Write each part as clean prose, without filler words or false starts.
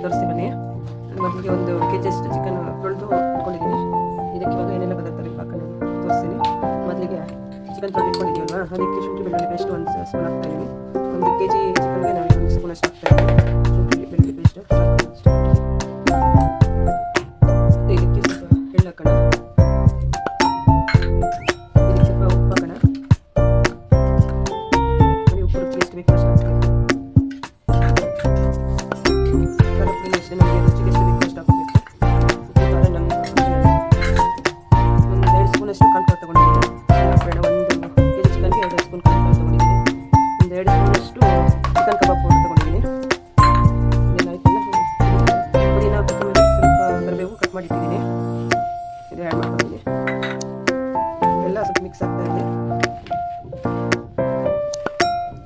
ತೋರಿಸಿ ಬನ್ನಿ. ಮೊದಲಿಗೆ 1 kg ಅಷ್ಟು ಚಿಕನ್ ತೊಳೆದು ಇಟ್ಕೊಂಡಿದ್ದೀನಿ. ಇದಕ್ಕೆ ಇವಾಗ ಏನೆಲ್ಲ ಪದಾರ್ಥ ಬೇಕು ಹಾಕೊಂಡು ತೋರಿಸ್ತೀನಿ. ಮೊದಲಿಗೆ ಚಿಕನ್ ತೊಳೆದು ಇಟ್ಕೊಂಡಿದ್ದೀವಲ್ವಾ, ಅದಕ್ಕೆ ಶುಂಠಿ ಬೆಳ್ಳುಳ್ಳಿ ಪೇಸ್ಟ್ 1 ಸ್ಪೂನ್ ಹಾಕ್ತಾ ಇದ್ದೀನಿ. 1 kg ಚಿಕನ್ಗೆ ನಾನು 1 ಸ್ಪೂನ್ ಅಷ್ಟು ಹಾಕ್ತಾ ಇದ್ದೀನಿ ಶುಂಠಿ ಬೆಳ್ಳುಳ್ಳಿ ಪೇಸ್ಟ್. ಇದಕ್ಕೆ ಸ್ವಲ್ಪ ಎಳ್ಳು ಹಾಕೋಣ, ಇದಕ್ಕೆ ಸ್ವಲ್ಪ ಉಪ್ಪು ಹಾಕೋಣ. ಉಪ್ಪು ರುಚಿಗೆ ಎಷ್ಟು ಬೇಕು ಅಷ್ಟು ಹಾಕ್ತೀನಿ. ಖಾರ ಪುಡಿ ಅಷ್ಟೇ ನಮಗೆ ರುಚಿಗೆ ಎಷ್ಟು ಬೇಕು ಅಷ್ಟು ಹಾಕಬೇಕು. ಉಪ್ಪು ಖಾರ ನಾನು 1-2 ಸ್ಪೂನ್ ಅಷ್ಟು ಕಾನ್ಫ್ಲವರ್ ತೊಗೊಂಡಿದ್ದೀನಿ. ಬೇಡ, 1 kg ಚಿಕನ್ಗೆ 2 ಸ್ಪೂನ್ ಕಾನ್ಫ್ಲವರ್ ತೊಗೊಂಡಿದ್ದೀನಿ. 1-2 ಸ್ಪೂನ್ ಅಷ್ಟು ಚಿಕನ್ ಕಬಾಬ್ ಪೌಡರ್ ತೊಗೊಂಡಿದ್ದೀನಿ. ಇದೇನಾಯ್ತಲ್ಲ, ಪುದೀನ ಕೊತ್ತಂಬರಿ ಸ್ವಲ್ಪ ಕರಿಬೇವು ಕಟ್ ಮಾಡಿ ಇಟ್ಟಿದ್ದೀನಿ, ಇದು ಆ್ಯಡ್ ಮಾಡ್ಕೊಂಡಿದ್ದೀನಿ. ಎಲ್ಲ ಸ್ವಲ್ಪ ಮಿಕ್ಸ್ ಆಗ್ತಾ ಇದೆ,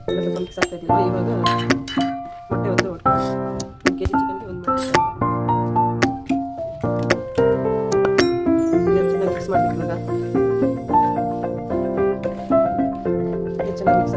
ಎಲ್ಲ ಸ್ವಲ್ಪ ಮಿಕ್ಸ್ ಆಗ್ತಾ ಇದ್ದೀವಿ. ಇವಾಗ ಮೊಟ್ಟೆ 1 kg ಚಿಕನ್ಗೆ 1 ಮೊಟ್ಟೆ ಚೆನ್ನಾಗಿ ಮಿಕ್ಸ್ ಮಾಡಬೇಕು. ಇವಾಗ ಚೆನ್ನಾಗಿ ಮಿಕ್ಸ್